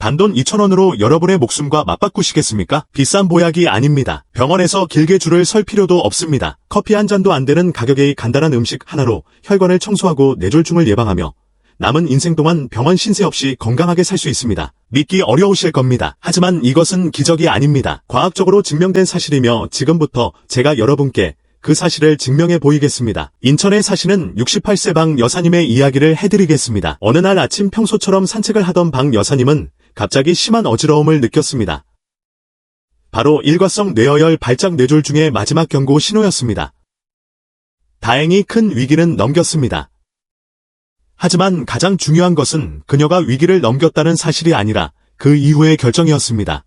단돈 2,000원으로 여러분의 목숨과 맞바꾸시겠습니까? 비싼 보약이 아닙니다. 병원에서 길게 줄을 설 필요도 없습니다. 커피 한 잔도 안 되는 가격의 간단한 음식 하나로 혈관을 청소하고 뇌졸중을 예방하며 남은 인생 동안 병원 신세 없이 건강하게 살 수 있습니다. 믿기 어려우실 겁니다. 하지만 이것은 기적이 아닙니다. 과학적으로 증명된 사실이며 지금부터 제가 여러분께 그 사실을 증명해 보이겠습니다. 인천에 사시는 68세 방 여사님의 이야기를 해드리겠습니다. 어느 날 아침 평소처럼 산책을 하던 방 여사님은 갑자기 심한 어지러움을 느꼈습니다. 바로 일과성 뇌어열 발작 뇌졸중의 마지막 경고 신호였습니다. 다행히 큰 위기는 넘겼습니다. 하지만 가장 중요한 것은 그녀가 위기를 넘겼다는 사실이 아니라 그 이후의 결정이었습니다.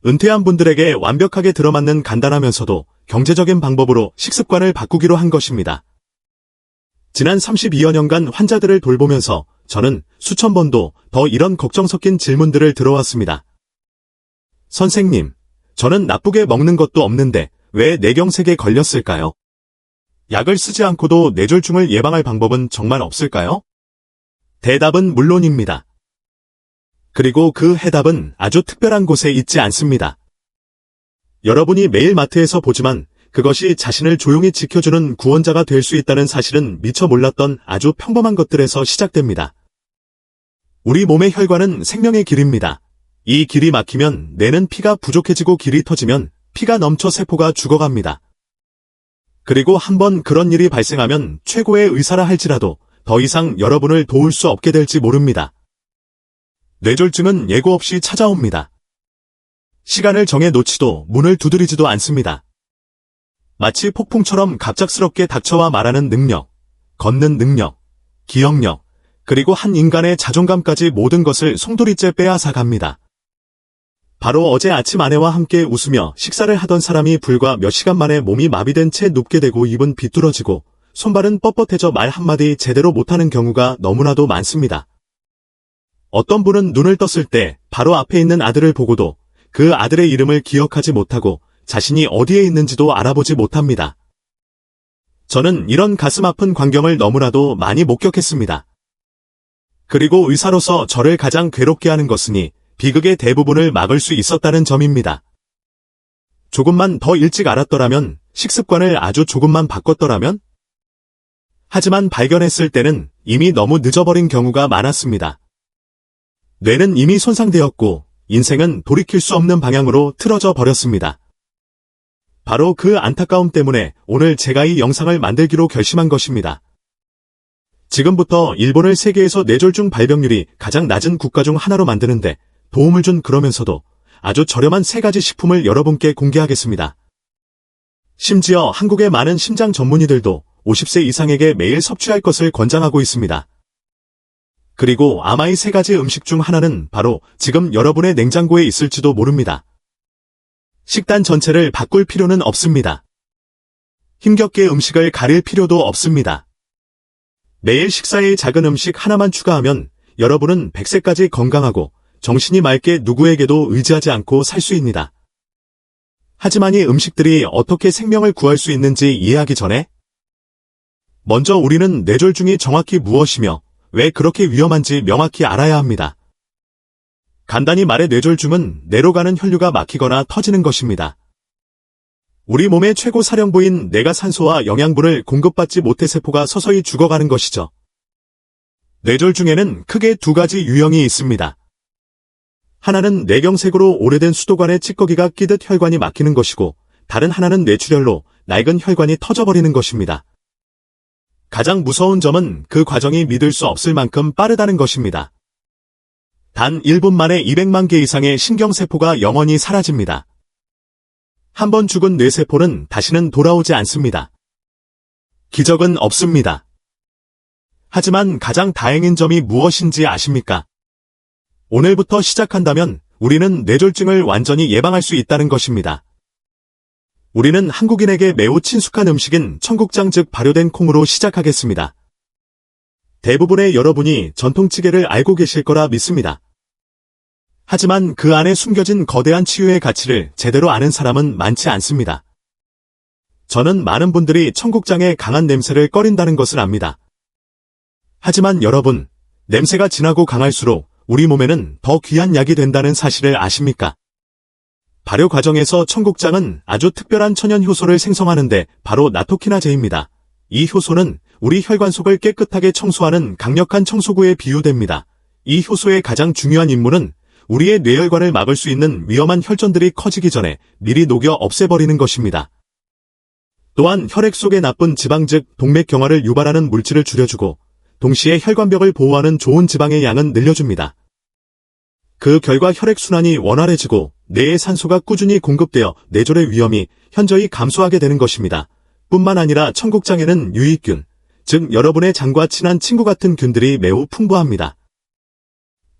은퇴한 분들에게 완벽하게 들어맞는 간단하면서도 경제적인 방법으로 식습관을 바꾸기로 한 것입니다. 지난 32여 년간 환자들을 돌보면서 저는 수천 번도 더 이런 걱정 섞인 질문들을 들어왔습니다. 선생님, 저는 나쁘게 먹는 것도 없는데 왜 뇌경색에 걸렸을까요? 약을 쓰지 않고도 뇌졸중을 예방할 방법은 정말 없을까요? 대답은 물론입니다. 그리고 그 해답은 아주 특별한 곳에 있지 않습니다. 여러분이 매일 마트에서 보지만 그것이 자신을 조용히 지켜주는 구원자가 될 수 있다는 사실은 미처 몰랐던 아주 평범한 것들에서 시작됩니다. 우리 몸의 혈관은 생명의 길입니다. 이 길이 막히면 뇌는 피가 부족해지고 길이 터지면 피가 넘쳐 세포가 죽어갑니다. 그리고 한번 그런 일이 발생하면 최고의 의사라 할지라도 더 이상 여러분을 도울 수 없게 될지 모릅니다. 뇌졸중은 예고 없이 찾아옵니다. 시간을 정해 놓지도 문을 두드리지도 않습니다. 마치 폭풍처럼 갑작스럽게 닥쳐와 말하는 능력, 걷는 능력, 기억력, 그리고 한 인간의 자존감까지 모든 것을 송두리째 빼앗아 갑니다. 바로 어제 아침 아내와 함께 웃으며 식사를 하던 사람이 불과 몇 시간 만에 몸이 마비된 채 눕게 되고 입은 비뚤어지고 손발은 뻣뻣해져 말 한마디 제대로 못하는 경우가 너무나도 많습니다. 어떤 분은 눈을 떴을 때 바로 앞에 있는 아들을 보고도 그 아들의 이름을 기억하지 못하고 자신이 어디에 있는지도 알아보지 못합니다. 저는 이런 가슴 아픈 광경을 너무나도 많이 목격했습니다. 그리고 의사로서 저를 가장 괴롭게 하는 것은 비극의 대부분을 막을 수 있었다는 점입니다. 조금만 더 일찍 알았더라면, 식습관을 아주 조금만 바꿨더라면? 하지만 발견했을 때는 이미 너무 늦어버린 경우가 많았습니다. 뇌는 이미 손상되었고 인생은 돌이킬 수 없는 방향으로 틀어져 버렸습니다. 바로 그 안타까움 때문에 오늘 제가 이 영상을 만들기로 결심한 것입니다. 지금부터 일본을 세계에서 뇌졸중 발병률이 가장 낮은 국가 중 하나로 만드는데 도움을 준 그러면서도 아주 저렴한 3가지 식품을 여러분께 공개하겠습니다. 심지어 한국의 많은 심장 전문의들도 50세 이상에게 매일 섭취할 것을 권장하고 있습니다. 그리고 아마 이 3가지 음식 중 하나는 바로 지금 여러분의 냉장고에 있을지도 모릅니다. 식단 전체를 바꿀 필요는 없습니다. 힘겹게 음식을 가릴 필요도 없습니다. 매일 식사에 작은 음식 하나만 추가하면 여러분은 100세까지 건강하고 정신이 맑게 누구에게도 의지하지 않고 살 수 있습니다. 하지만 이 음식들이 어떻게 생명을 구할 수 있는지 이해하기 전에 먼저 우리는 뇌졸중이 정확히 무엇이며 왜 그렇게 위험한지 명확히 알아야 합니다. 간단히 말해 뇌졸중은 뇌로 가는 혈류가 막히거나 터지는 것입니다. 우리 몸의 최고 사령부인 뇌가 산소와 영양분을 공급받지 못해 세포가 서서히 죽어가는 것이죠. 뇌졸중에는 크게 2가지 유형이 있습니다. 하나는 뇌경색으로 오래된 수도관에 찌꺼기가 끼듯 혈관이 막히는 것이고 다른 하나는 뇌출혈로 낡은 혈관이 터져버리는 것입니다. 가장 무서운 점은 그 과정이 믿을 수 없을 만큼 빠르다는 것입니다. 단 1분 만에 200만 개 이상의 신경세포가 영원히 사라집니다. 한번 죽은 뇌세포는 다시는 돌아오지 않습니다. 기적은 없습니다. 하지만 가장 다행인 점이 무엇인지 아십니까? 오늘부터 시작한다면 우리는 뇌졸중을 완전히 예방할 수 있다는 것입니다. 우리는 한국인에게 매우 친숙한 음식인 청국장 즉 발효된 콩으로 시작하겠습니다. 대부분의 여러분이 전통찌개를 알고 계실 거라 믿습니다. 하지만 그 안에 숨겨진 거대한 치유의 가치를 제대로 아는 사람은 많지 않습니다. 저는 많은 분들이 청국장의 강한 냄새를 꺼린다는 것을 압니다. 하지만 여러분, 냄새가 진하고 강할수록 우리 몸에는 더 귀한 약이 된다는 사실을 아십니까? 발효 과정에서 청국장은 아주 특별한 천연 효소를 생성하는데 바로 나토키나제입니다. 이 효소는 우리 혈관 속을 깨끗하게 청소하는 강력한 청소구에 비유됩니다. 이 효소의 가장 중요한 임무는 우리의 뇌혈관을 막을 수 있는 위험한 혈전들이 커지기 전에 미리 녹여 없애버리는 것입니다. 또한 혈액 속의 나쁜 지방 즉 동맥경화를 유발하는 물질을 줄여주고 동시에 혈관벽을 보호하는 좋은 지방의 양은 늘려줍니다. 그 결과 혈액순환이 원활해지고 뇌에 산소가 꾸준히 공급되어 뇌졸의 위험이 현저히 감소하게 되는 것입니다. 뿐만 아니라 청국장에는 유익균, 즉 여러분의 장과 친한 친구 같은 균들이 매우 풍부합니다.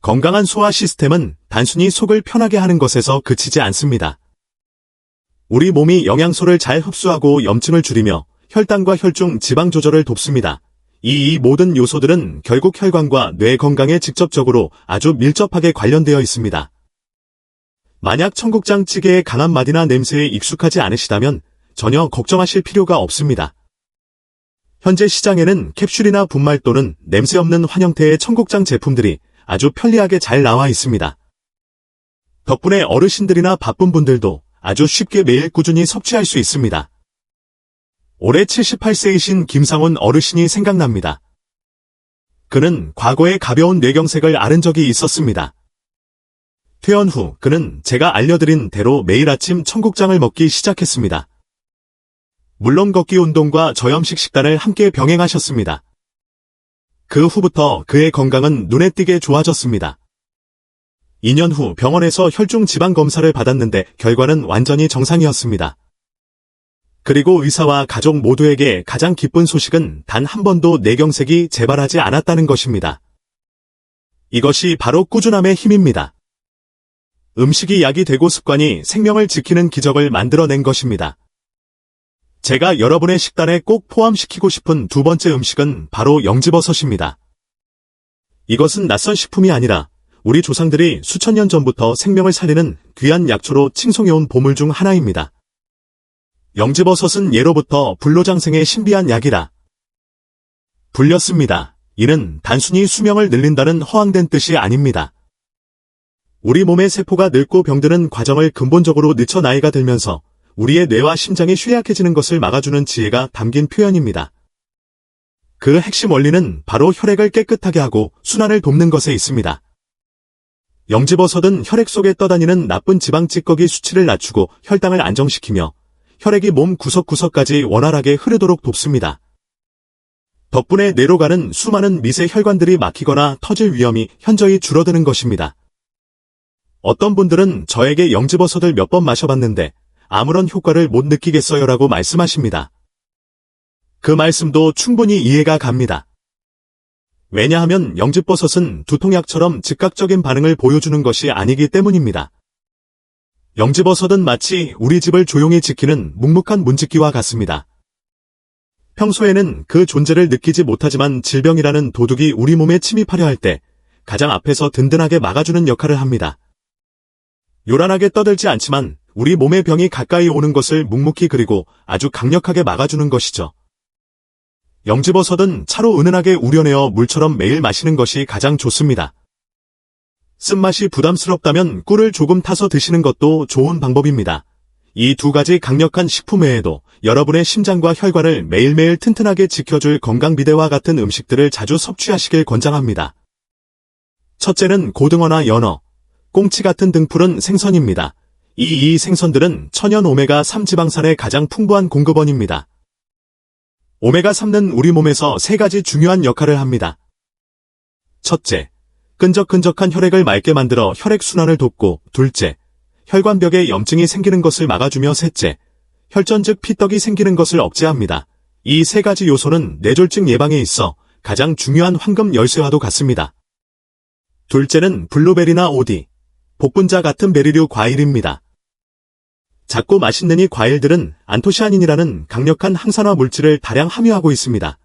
건강한 소화 시스템은 단순히 속을 편하게 하는 것에서 그치지 않습니다. 우리 몸이 영양소를 잘 흡수하고 염증을 줄이며 혈당과 혈중 지방 조절을 돕습니다. 이 모든 요소들은 결국 혈관과 뇌 건강에 직접적으로 아주 밀접하게 관련되어 있습니다. 만약 청국장 찌개의 강한 맛이나 냄새에 익숙하지 않으시다면 전혀 걱정하실 필요가 없습니다. 현재 시장에는 캡슐이나 분말 또는 냄새 없는 환형태의 청국장 제품들이 아주 편리하게 잘 나와 있습니다. 덕분에 어르신들이나 바쁜 분들도 아주 쉽게 매일 꾸준히 섭취할 수 있습니다. 올해 78세이신 김상훈 어르신이 생각납니다. 그는 과거에 가벼운 뇌경색을 앓은 적이 있었습니다. 퇴원 후 그는 제가 알려드린 대로 매일 아침 청국장을 먹기 시작했습니다. 물론 걷기 운동과 저염식 식단을 함께 병행하셨습니다. 그 후부터 그의 건강은 눈에 띄게 좋아졌습니다. 2년 후 병원에서 혈중 지방 검사를 받았는데 결과는 완전히 정상이었습니다. 그리고 의사와 가족 모두에게 가장 기쁜 소식은 단 한 번도 뇌경색이 재발하지 않았다는 것입니다. 이것이 바로 꾸준함의 힘입니다. 음식이 약이 되고 습관이 생명을 지키는 기적을 만들어낸 것입니다. 제가 여러분의 식단에 꼭 포함시키고 싶은 두 번째 음식은 바로 영지버섯입니다. 이것은 낯선 식품이 아니라 우리 조상들이 수천 년 전부터 생명을 살리는 귀한 약초로 칭송해온 보물 중 하나입니다. 영지버섯은 예로부터 불로장생의 신비한 약이라 불렸습니다. 이는 단순히 수명을 늘린다는 허황된 뜻이 아닙니다. 우리 몸의 세포가 늙고 병드는 과정을 근본적으로 늦춰 나이가 들면서 우리의 뇌와 심장이 쇠약해지는 것을 막아주는 지혜가 담긴 표현입니다. 그 핵심 원리는 바로 혈액을 깨끗하게 하고 순환을 돕는 것에 있습니다. 영지버섯은 혈액 속에 떠다니는 나쁜 지방 찌꺼기 수치를 낮추고 혈당을 안정시키며 혈액이 몸 구석구석까지 원활하게 흐르도록 돕습니다. 덕분에 뇌로 가는 수많은 미세 혈관들이 막히거나 터질 위험이 현저히 줄어드는 것입니다. 어떤 분들은 저에게 영지버섯을 몇 번 마셔봤는데 아무런 효과를 못 느끼겠어요라고 말씀하십니다. 그 말씀도 충분히 이해가 갑니다. 왜냐하면 영지버섯은 두통약처럼 즉각적인 반응을 보여주는 것이 아니기 때문입니다. 영지버섯은 마치 우리 집을 조용히 지키는 묵묵한 문지기와 같습니다. 평소에는 그 존재를 느끼지 못하지만 질병이라는 도둑이 우리 몸에 침입하려 할 때 가장 앞에서 든든하게 막아주는 역할을 합니다. 요란하게 떠들지 않지만 우리 몸의 병이 가까이 오는 것을 묵묵히 그리고 아주 강력하게 막아주는 것이죠. 영지버섯은 차로 은은하게 우려내어 물처럼 매일 마시는 것이 가장 좋습니다. 쓴맛이 부담스럽다면 꿀을 조금 타서 드시는 것도 좋은 방법입니다. 이 두 가지 강력한 식품 외에도 여러분의 심장과 혈관을 매일매일 튼튼하게 지켜줄 건강비대와 같은 음식들을 자주 섭취하시길 권장합니다. 첫째는 고등어나 연어, 꽁치 같은 등푸른 생선입니다. 이 생선들은 천연 오메가3 지방산의 가장 풍부한 공급원입니다. 오메가3는 우리 몸에서 세 가지 중요한 역할을 합니다. 첫째, 끈적끈적한 혈액을 맑게 만들어 혈액순환을 돕고, 둘째, 혈관벽에 염증이 생기는 것을 막아주며, 셋째, 혈전 즉 피떡이 생기는 것을 억제합니다. 이 세 가지 요소는 뇌졸중 예방에 있어 가장 중요한 황금 열쇠와도 같습니다. 둘째는 블루베리나 오디, 복분자 같은 베리류 과일입니다. 작고 맛있는 이 과일들은 안토시아닌이라는 강력한 항산화 물질을 다량 함유하고 있습니다.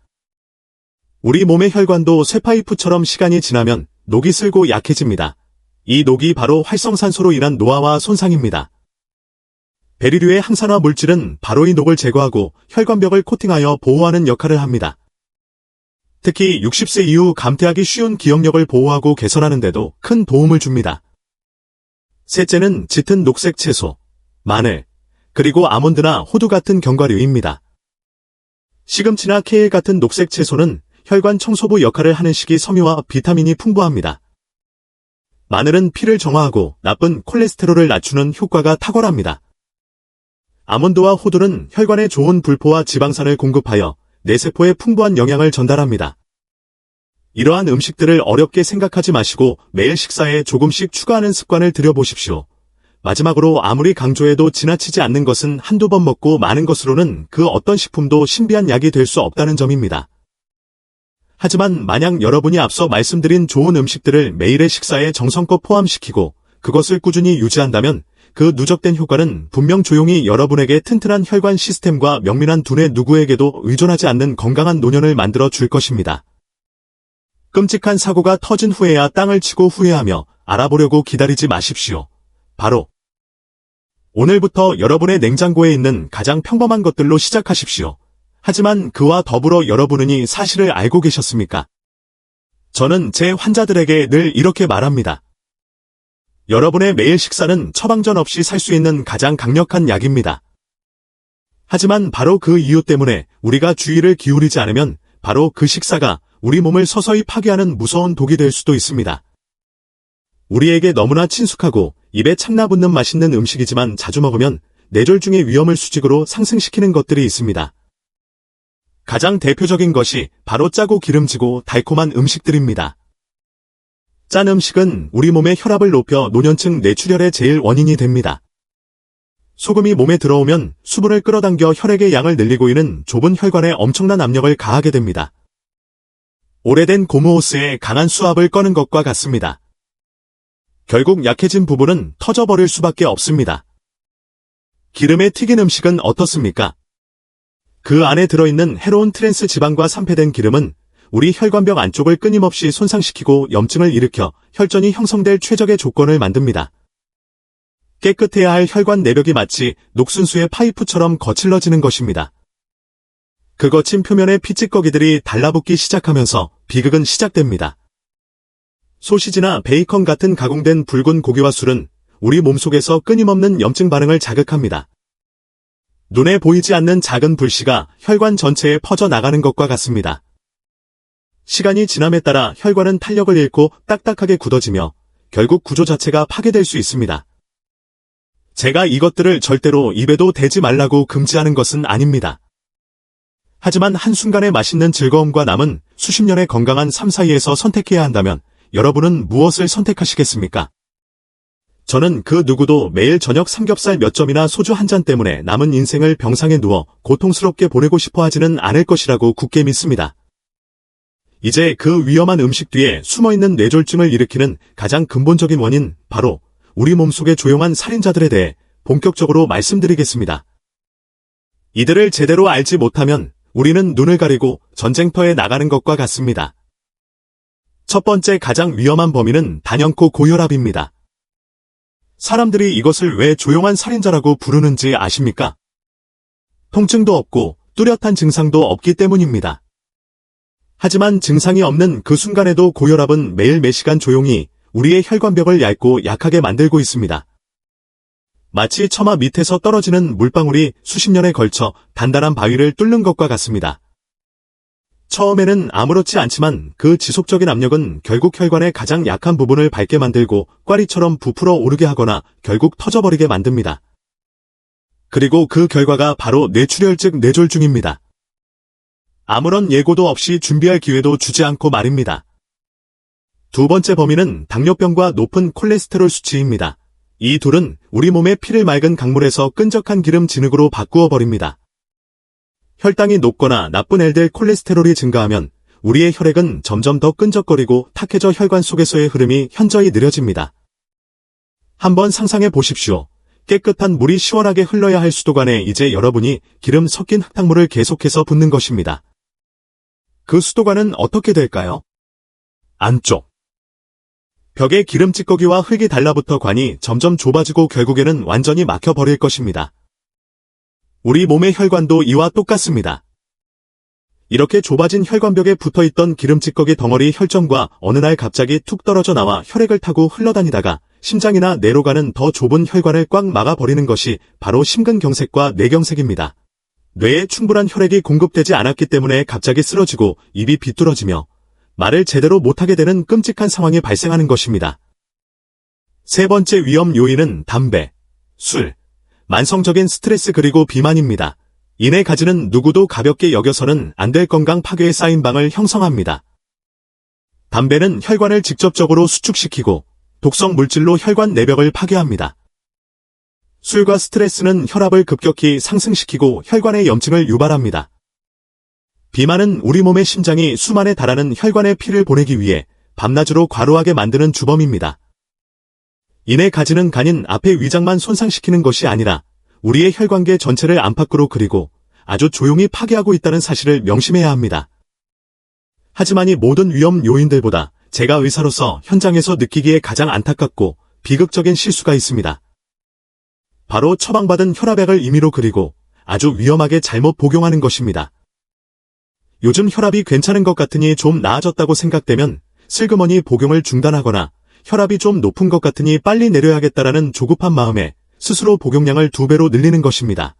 우리 몸의 혈관도 쇠파이프처럼 시간이 지나면 녹이 슬고 약해집니다. 이 녹이 바로 활성산소로 인한 노화와 손상입니다. 베리류의 항산화 물질은 바로 이 녹을 제거하고 혈관벽을 코팅하여 보호하는 역할을 합니다. 특히 60세 이후 감퇴하기 쉬운 기억력을 보호하고 개선하는 데도 큰 도움을 줍니다. 셋째는 짙은 녹색 채소, 마늘, 그리고 아몬드나 호두 같은 견과류입니다. 시금치나 케일 같은 녹색 채소는 혈관 청소부 역할을 하는 식이섬유와 비타민이 풍부합니다. 마늘은 피를 정화하고 나쁜 콜레스테롤을 낮추는 효과가 탁월합니다. 아몬드와 호두는 혈관에 좋은 불포와 지방산을 공급하여 뇌세포에 풍부한 영양을 전달합니다. 이러한 음식들을 어렵게 생각하지 마시고 매일 식사에 조금씩 추가하는 습관을 들여보십시오. 마지막으로 아무리 강조해도 지나치지 않는 것은 한두 번 먹고 마는 것으로는 그 어떤 식품도 신비한 약이 될 수 없다는 점입니다. 하지만 만약 여러분이 앞서 말씀드린 좋은 음식들을 매일의 식사에 정성껏 포함시키고 그것을 꾸준히 유지한다면 그 누적된 효과는 분명 조용히 여러분에게 튼튼한 혈관 시스템과 명민한 두뇌 누구에게도 의존하지 않는 건강한 노년을 만들어 줄 것입니다. 끔찍한 사고가 터진 후에야 땅을 치고 후회하며 알아보려고 기다리지 마십시오. 바로 오늘부터 여러분의 냉장고에 있는 가장 평범한 것들로 시작하십시오. 하지만 그와 더불어 여러분은 이 사실을 알고 계셨습니까? 저는 제 환자들에게 늘 이렇게 말합니다. 여러분의 매일 식사는 처방전 없이 살 수 있는 가장 강력한 약입니다. 하지만 바로 그 이유 때문에 우리가 주의를 기울이지 않으면 바로 그 식사가 우리 몸을 서서히 파괴하는 무서운 독이 될 수도 있습니다. 우리에게 너무나 친숙하고 입에 착나붙는 맛있는 음식이지만 자주 먹으면 뇌졸중의 위험을 수직으로 상승시키는 것들이 있습니다. 가장 대표적인 것이 바로 짜고 기름지고 달콤한 음식들입니다. 짠 음식은 우리 몸의 혈압을 높여 노년층 뇌출혈의 제일 원인이 됩니다. 소금이 몸에 들어오면 수분을 끌어당겨 혈액의 양을 늘리고 있는 좁은 혈관에 엄청난 압력을 가하게 됩니다. 오래된 고무호스에 강한 수압을 꺼는 것과 같습니다. 결국 약해진 부분은 터져버릴 수밖에 없습니다. 기름에 튀긴 음식은 어떻습니까? 그 안에 들어있는 해로운 트랜스 지방과 산패된 기름은 우리 혈관벽 안쪽을 끊임없이 손상시키고 염증을 일으켜 혈전이 형성될 최적의 조건을 만듭니다. 깨끗해야 할 혈관 내벽이 마치 녹순수의 파이프처럼 거칠러지는 것입니다. 그 거친 표면의 피찌꺼기들이 달라붙기 시작하면서 비극은 시작됩니다. 소시지나 베이컨 같은 가공된 붉은 고기와 술은 우리 몸속에서 끊임없는 염증 반응을 자극합니다. 눈에 보이지 않는 작은 불씨가 혈관 전체에 퍼져나가는 것과 같습니다. 시간이 지남에 따라 혈관은 탄력을 잃고 딱딱하게 굳어지며 결국 구조 자체가 파괴될 수 있습니다. 제가 이것들을 절대로 입에도 대지 말라고 금지하는 것은 아닙니다. 하지만 한순간의 맛있는 즐거움과 남은 수십 년의 건강한 삶 사이에서 선택해야 한다면 여러분은 무엇을 선택하시겠습니까? 저는 그 누구도 매일 저녁 삼겹살 몇 점이나 소주 한 잔 때문에 남은 인생을 병상에 누워 고통스럽게 보내고 싶어 하지는 않을 것이라고 굳게 믿습니다. 이제 그 위험한 음식 뒤에 숨어있는 뇌졸중을 일으키는 가장 근본적인 원인, 바로 우리 몸속의 조용한 살인자들에 대해 본격적으로 말씀드리겠습니다. 이들을 제대로 알지 못하면 우리는 눈을 가리고 전쟁터에 나가는 것과 같습니다. 첫 번째 가장 위험한 범인은 단연코 고혈압입니다. 사람들이 이것을 왜 조용한 살인자라고 부르는지 아십니까? 통증도 없고 뚜렷한 증상도 없기 때문입니다. 하지만 증상이 없는 그 순간에도 고혈압은 매일 몇 시간 조용히 우리의 혈관벽을 얇고 약하게 만들고 있습니다. 마치 처마 밑에서 떨어지는 물방울이 수십 년에 걸쳐 단단한 바위를 뚫는 것과 같습니다. 처음에는 아무렇지 않지만 그 지속적인 압력은 결국 혈관의 가장 약한 부분을 닳게 만들고 꽈리처럼 부풀어 오르게 하거나 결국 터져버리게 만듭니다. 그리고 그 결과가 바로 뇌출혈 즉 뇌졸중입니다. 아무런 예고도 없이 준비할 기회도 주지 않고 말입니다. 두 번째 범인은 당뇨병과 높은 콜레스테롤 수치입니다. 이 둘은 우리 몸의 피를 맑은 강물에서 끈적한 기름 진흙으로 바꾸어 버립니다. 혈당이 높거나 나쁜 LDL 콜레스테롤이 증가하면 우리의 혈액은 점점 더 끈적거리고 탁해져 혈관 속에서의 흐름이 현저히 느려집니다. 한번 상상해 보십시오. 깨끗한 물이 시원하게 흘러야 할 수도관에 이제 여러분이 기름 섞인 흙탕물을 계속해서 붓는 것입니다. 그 수도관은 어떻게 될까요? 안쪽. 벽에 기름 찌꺼기와 흙이 달라붙어 관이 점점 좁아지고 결국에는 완전히 막혀버릴 것입니다. 우리 몸의 혈관도 이와 똑같습니다. 이렇게 좁아진 혈관벽에 붙어있던 기름찌꺼기 덩어리 혈전과 어느 날 갑자기 툭 떨어져 나와 혈액을 타고 흘러다니다가 심장이나 뇌로 가는 더 좁은 혈관을 꽉 막아버리는 것이 바로 심근경색과 뇌경색입니다. 뇌에 충분한 혈액이 공급되지 않았기 때문에 갑자기 쓰러지고 입이 비뚤어지며 말을 제대로 못하게 되는 끔찍한 상황이 발생하는 것입니다. 세 번째 위험 요인은 담배, 술, 만성적인 스트레스 그리고 비만입니다. 이 네 가지는 누구도 가볍게 여겨서는 안 될 건강 파괴에 쌓인 방을 형성합니다. 담배는 혈관을 직접적으로 수축시키고 독성 물질로 혈관 내벽을 파괴합니다. 술과 스트레스는 혈압을 급격히 상승시키고 혈관의 염증을 유발합니다. 비만은 우리 몸의 심장이 수만에 달하는 혈관에 피를 보내기 위해 밤낮으로 과로하게 만드는 주범입니다. 이 네 가지는 간인 앞의 위장만 손상시키는 것이 아니라 우리의 혈관계 전체를 안팎으로 그리고 아주 조용히 파괴하고 있다는 사실을 명심해야 합니다. 하지만 이 모든 위험 요인들보다 제가 의사로서 현장에서 느끼기에 가장 안타깝고 비극적인 실수가 있습니다. 바로 처방받은 혈압약을 임의로 그리고 아주 위험하게 잘못 복용하는 것입니다. 요즘 혈압이 괜찮은 것 같으니 좀 나아졌다고 생각되면 슬그머니 복용을 중단하거나 혈압이 좀 높은 것 같으니 빨리 내려야겠다라는 조급한 마음에 스스로 복용량을 2배로 늘리는 것입니다.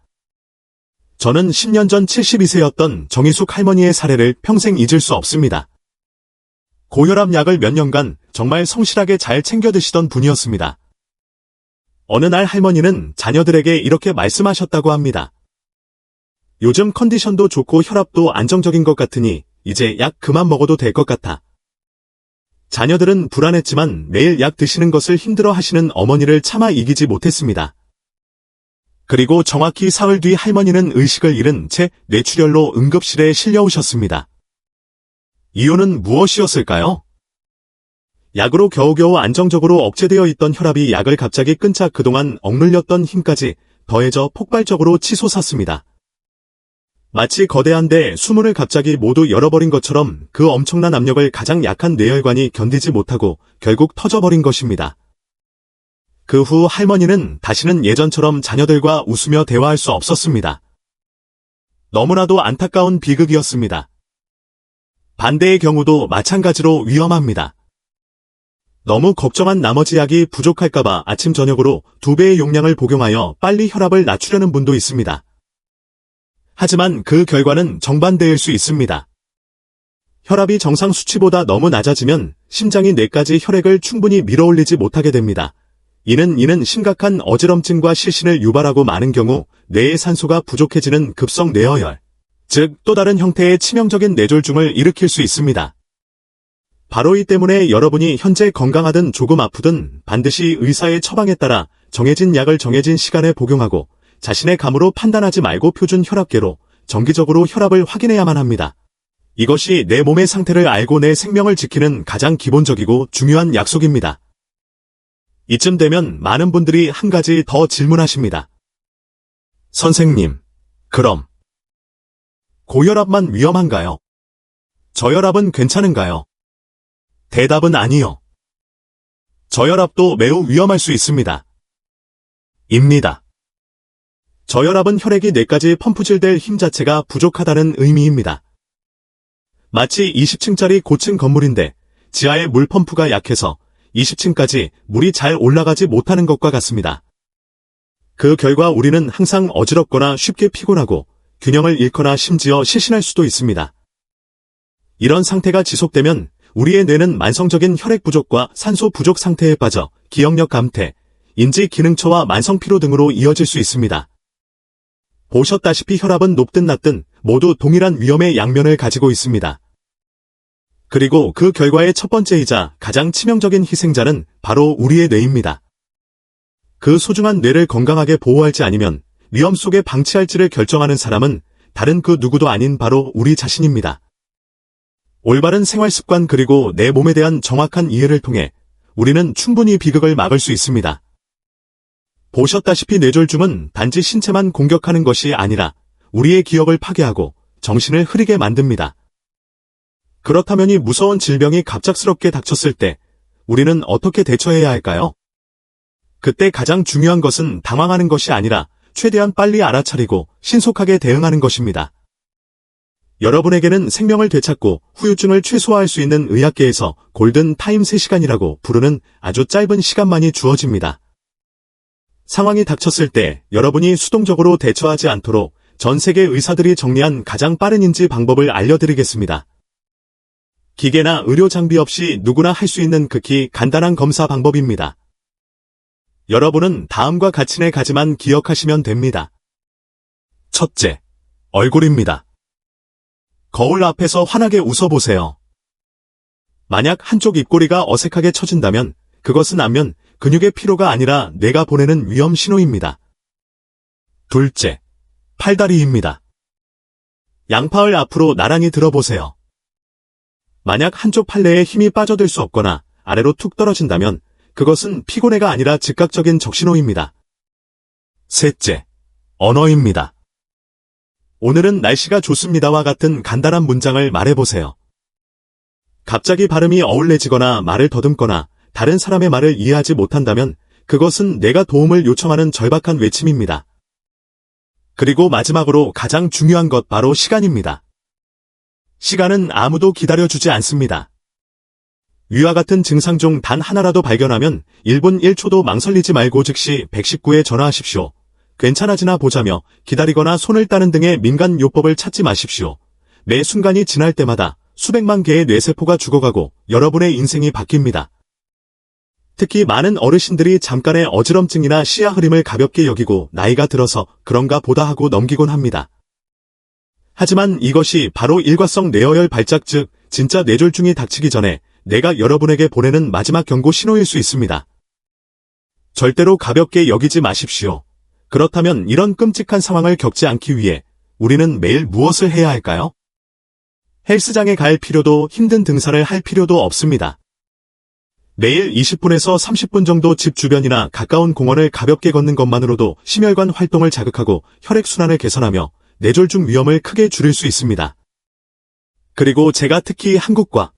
저는 10년 전 72세였던 정희숙 할머니의 사례를 평생 잊을 수 없습니다. 고혈압 약을 몇 년간 정말 성실하게 잘 챙겨 드시던 분이었습니다. 어느 날 할머니는 자녀들에게 이렇게 말씀하셨다고 합니다. 요즘 컨디션도 좋고 혈압도 안정적인 것 같으니 이제 약 그만 먹어도 될 것 같아. 자녀들은 불안했지만 매일 약 드시는 것을 힘들어 하시는 어머니를 차마 이기지 못했습니다. 그리고 정확히 사흘 뒤 할머니는 의식을 잃은 채 뇌출혈로 응급실에 실려오셨습니다. 이유는 무엇이었을까요? 약으로 겨우겨우 안정적으로 억제되어 있던 혈압이 약을 갑자기 끊자 그동안 억눌렸던 힘까지 더해져 폭발적으로 치솟았습니다. 마치 거대한 대 수문을 갑자기 모두 열어버린 것처럼 그 엄청난 압력을 가장 약한 뇌혈관이 견디지 못하고 결국 터져버린 것입니다. 그 후 할머니는 다시는 예전처럼 자녀들과 웃으며 대화할 수 없었습니다. 너무나도 안타까운 비극이었습니다. 반대의 경우도 마찬가지로 위험합니다. 너무 걱정한 나머지 약이 부족할까봐 아침 저녁으로 2배의 용량을 복용하여 빨리 혈압을 낮추려는 분도 있습니다. 하지만 그 결과는 정반대일 수 있습니다. 혈압이 정상 수치보다 너무 낮아지면 심장이 뇌까지 혈액을 충분히 밀어올리지 못하게 됩니다. 이는 심각한 어지럼증과 실신을 유발하고 많은 경우 뇌의 산소가 부족해지는 급성 뇌어혈, 즉 또 다른 형태의 치명적인 뇌졸중을 일으킬 수 있습니다. 바로 이 때문에 여러분이 현재 건강하든 조금 아프든 반드시 의사의 처방에 따라 정해진 약을 정해진 시간에 복용하고 자신의 감으로 판단하지 말고 표준 혈압계로 정기적으로 혈압을 확인해야만 합니다. 이것이 내 몸의 상태를 알고 내 생명을 지키는 가장 기본적이고 중요한 약속입니다. 이쯤 되면 많은 분들이 한 가지 더 질문하십니다. 선생님, 그럼 고혈압만 위험한가요? 저혈압은 괜찮은가요? 대답은 아니요. 저혈압도 매우 위험할 수 있습니다. 입니다. 저혈압은 혈액이 뇌까지 펌프질될 힘 자체가 부족하다는 의미입니다. 마치 20층짜리 고층 건물인데 지하의 물 펌프가 약해서 20층까지 물이 잘 올라가지 못하는 것과 같습니다. 그 결과 우리는 항상 어지럽거나 쉽게 피곤하고 균형을 잃거나 심지어 실신할 수도 있습니다. 이런 상태가 지속되면 우리의 뇌는 만성적인 혈액 부족과 산소 부족 상태에 빠져 기억력 감퇴, 인지 기능처와 만성 피로 등으로 이어질 수 있습니다. 보셨다시피 혈압은 높든 낮든 모두 동일한 위험의 양면을 가지고 있습니다. 그리고 그 결과의 첫 번째이자 가장 치명적인 희생자는 바로 우리의 뇌입니다. 그 소중한 뇌를 건강하게 보호할지 아니면 위험 속에 방치할지를 결정하는 사람은 다른 그 누구도 아닌 바로 우리 자신입니다. 올바른 생활 습관 그리고 내 몸에 대한 정확한 이해를 통해 우리는 충분히 비극을 막을 수 있습니다. 보셨다시피 뇌졸중은 단지 신체만 공격하는 것이 아니라 우리의 기억을 파괴하고 정신을 흐리게 만듭니다. 그렇다면 이 무서운 질병이 갑작스럽게 닥쳤을 때 우리는 어떻게 대처해야 할까요? 그때 가장 중요한 것은 당황하는 것이 아니라 최대한 빨리 알아차리고 신속하게 대응하는 것입니다. 여러분에게는 생명을 되찾고 후유증을 최소화할 수 있는 의학계에서 골든 타임 3시간이라고 부르는 아주 짧은 시간만이 주어집니다. 상황이 닥쳤을 때 여러분이 수동적으로 대처하지 않도록 전 세계 의사들이 정리한 가장 빠른 인지 방법을 알려드리겠습니다. 기계나 의료 장비 없이 누구나 할 수 있는 극히 간단한 검사 방법입니다. 여러분은 다음과 같이 4가지만 기억하시면 됩니다. 첫째, 얼굴입니다. 거울 앞에서 환하게 웃어보세요. 만약 한쪽 입꼬리가 어색하게 처진다면 그것은 안면 근육의 피로가 아니라 뇌가 보내는 위험 신호입니다. 둘째, 팔다리입니다. 양팔을 앞으로 나란히 들어보세요. 만약 한쪽 팔레에 힘이 빠져들 수 없거나 아래로 툭 떨어진다면 그것은 피곤해가 아니라 즉각적인 적신호입니다. 셋째, 언어입니다. 오늘은 날씨가 좋습니다와 같은 간단한 문장을 말해보세요. 갑자기 발음이 어울레지거나 말을 더듬거나 다른 사람의 말을 이해하지 못한다면 그것은 내가 도움을 요청하는 절박한 외침입니다. 그리고 마지막으로 가장 중요한 것 바로 시간입니다. 시간은 아무도 기다려주지 않습니다. 위와 같은 증상 중 단 하나라도 발견하면 1분 1초도 망설이지 말고 즉시 119에 전화하십시오. 괜찮아지나 보자며 기다리거나 손을 따는 등의 민간 요법을 찾지 마십시오. 매 순간이 지날 때마다 수백만 개의 뇌세포가 죽어가고 여러분의 인생이 바뀝니다. 특히 많은 어르신들이 잠깐의 어지럼증이나 시야 흐림을 가볍게 여기고 나이가 들어서 그런가 보다 하고 넘기곤 합니다. 하지만 이것이 바로 일과성 뇌어혈 발작 즉 진짜 뇌졸중이 닥치기 전에 내가 여러분에게 보내는 마지막 경고 신호일 수 있습니다. 절대로 가볍게 여기지 마십시오. 그렇다면 이런 끔찍한 상황을 겪지 않기 위해 우리는 매일 무엇을 해야 할까요? 헬스장에 갈 필요도 힘든 등산을 할 필요도 없습니다. 매일 20분에서 30분 정도 집 주변이나 가까운 공원을 가볍게 걷는 것만으로도 심혈관 활동을 자극하고 혈액순환을 개선하며 뇌졸중 위험을 크게 줄일 수 있습니다. 그리고 제가 특히 한국과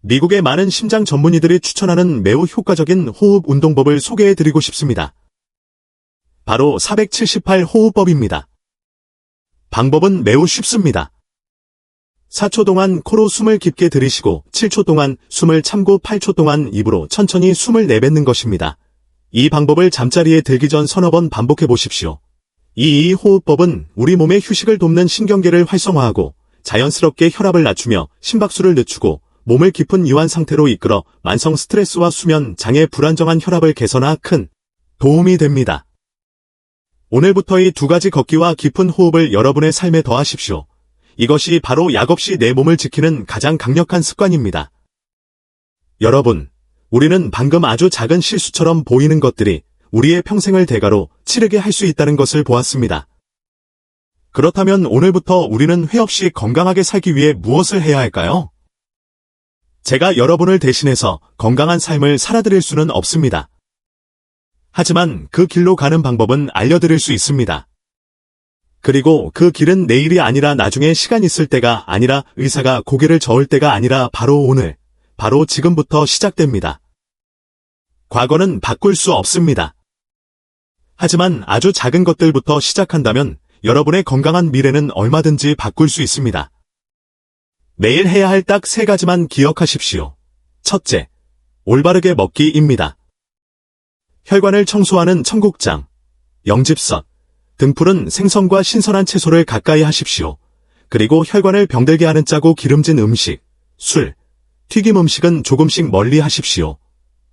미국의 많은 심장 전문의들이 추천하는 매우 효과적인 호흡 운동법을 소개해드리고 싶습니다. 바로 478 호흡법입니다. 방법은 매우 쉽습니다. 4초 동안 코로 숨을 깊게 들이쉬고 7초 동안 숨을 참고 8초 동안 입으로 천천히 숨을 내뱉는 것입니다. 이 방법을 잠자리에 들기 전 서너 번 반복해 보십시오. 이 호흡법은 우리 몸의 휴식을 돕는 신경계를 활성화하고 자연스럽게 혈압을 낮추며 심박수를 늦추고 몸을 깊은 이완 상태로 이끌어 만성 스트레스와 수면, 장애, 불안정한 혈압을 개선하 큰 도움이 됩니다. 오늘부터 이 2가지 걷기와 깊은 호흡을 여러분의 삶에 더하십시오. 이것이 바로 약 없이 내 몸을 지키는 가장 강력한 습관입니다. 여러분, 우리는 방금 아주 작은 실수처럼 보이는 것들이 우리의 평생을 대가로 치르게 할 수 있다는 것을 보았습니다. 그렇다면 오늘부터 우리는 회 없이 건강하게 살기 위해 무엇을 해야 할까요? 제가 여러분을 대신해서 건강한 삶을 살아드릴 수는 없습니다. 하지만 그 길로 가는 방법은 알려드릴 수 있습니다. 그리고 그 길은 내일이 아니라 나중에 시간 있을 때가 아니라 의사가 고개를 저을 때가 아니라 바로 오늘, 바로 지금부터 시작됩니다. 과거는 바꿀 수 없습니다. 하지만 아주 작은 것들부터 시작한다면 여러분의 건강한 미래는 얼마든지 바꿀 수 있습니다. 매일 해야 할 딱 3가지만 기억하십시오. 첫째, 올바르게 먹기입니다. 혈관을 청소하는 청국장, 영집선, 등푸른 생선과 신선한 채소를 가까이 하십시오. 그리고 혈관을 병들게 하는 짜고 기름진 음식, 술, 튀김 음식은 조금씩 멀리 하십시오.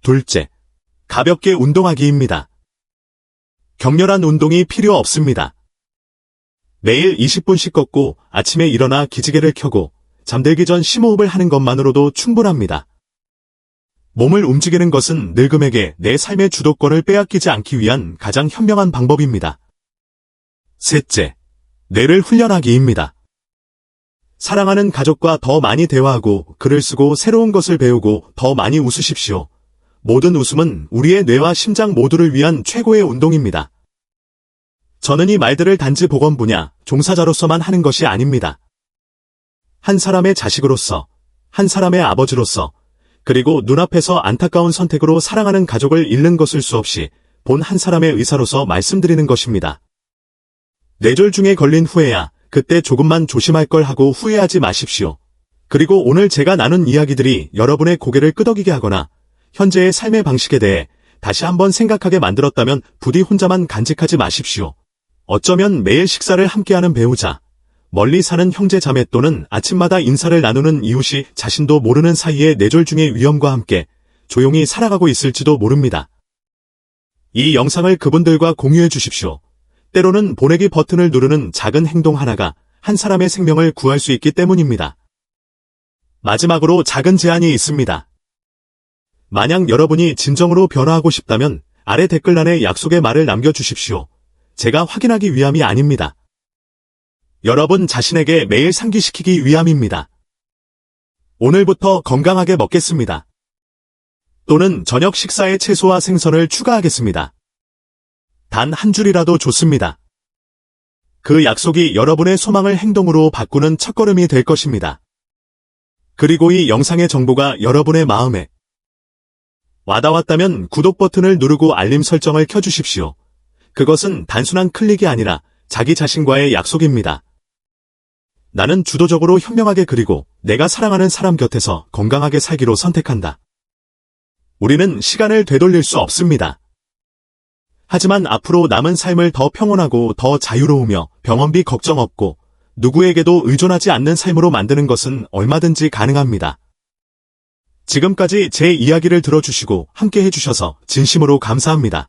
둘째, 가볍게 운동하기입니다. 격렬한 운동이 필요 없습니다. 매일 20분씩 걷고 아침에 일어나 기지개를 켜고 잠들기 전 심호흡을 하는 것만으로도 충분합니다. 몸을 움직이는 것은 늙음에게 내 삶의 주도권을 빼앗기지 않기 위한 가장 현명한 방법입니다. 셋째, 뇌를 훈련하기입니다. 사랑하는 가족과 더 많이 대화하고 글을 쓰고 새로운 것을 배우고 더 많이 웃으십시오. 모든 웃음은 우리의 뇌와 심장 모두를 위한 최고의 운동입니다. 저는 이 말들을 단지 보건 분야, 종사자로서만 하는 것이 아닙니다. 한 사람의 자식으로서, 한 사람의 아버지로서, 그리고 눈앞에서 안타까운 선택으로 사랑하는 가족을 잃는 것을 수없이 본 한 사람의 의사로서 말씀드리는 것입니다. 뇌졸중에 걸린 후에야 그때 조금만 조심할 걸 하고 후회하지 마십시오. 그리고 오늘 제가 나눈 이야기들이 여러분의 고개를 끄덕이게 하거나 현재의 삶의 방식에 대해 다시 한번 생각하게 만들었다면 부디 혼자만 간직하지 마십시오. 어쩌면 매일 식사를 함께하는 배우자, 멀리 사는 형제 자매 또는 아침마다 인사를 나누는 이웃이 자신도 모르는 사이에 뇌졸 중의 위험과 함께 조용히 살아가고 있을지도 모릅니다. 이 영상을 그분들과 공유해 주십시오. 때로는 보내기 버튼을 누르는 작은 행동 하나가 한 사람의 생명을 구할 수 있기 때문입니다. 마지막으로 작은 제안이 있습니다. 만약 여러분이 진정으로 변화하고 싶다면 아래 댓글란에 약속의 말을 남겨주십시오. 제가 확인하기 위함이 아닙니다. 여러분 자신에게 매일 상기시키기 위함입니다. 오늘부터 건강하게 먹겠습니다. 또는 저녁 식사에 채소와 생선을 추가하겠습니다. 단 한 줄이라도 좋습니다. 그 약속이 여러분의 소망을 행동으로 바꾸는 첫걸음이 될 것입니다. 그리고 이 영상의 정보가 여러분의 마음에 와닿았다면 구독 버튼을 누르고 알림 설정을 켜주십시오. 그것은 단순한 클릭이 아니라 자기 자신과의 약속입니다. 나는 주도적으로 현명하게 그리고 내가 사랑하는 사람 곁에서 건강하게 살기로 선택한다. 우리는 시간을 되돌릴 수 없습니다. 하지만 앞으로 남은 삶을 더 평온하고 더 자유로우며 병원비 걱정 없고 누구에게도 의존하지 않는 삶으로 만드는 것은 얼마든지 가능합니다. 지금까지 제 이야기를 들어주시고 함께 해주셔서 진심으로 감사합니다.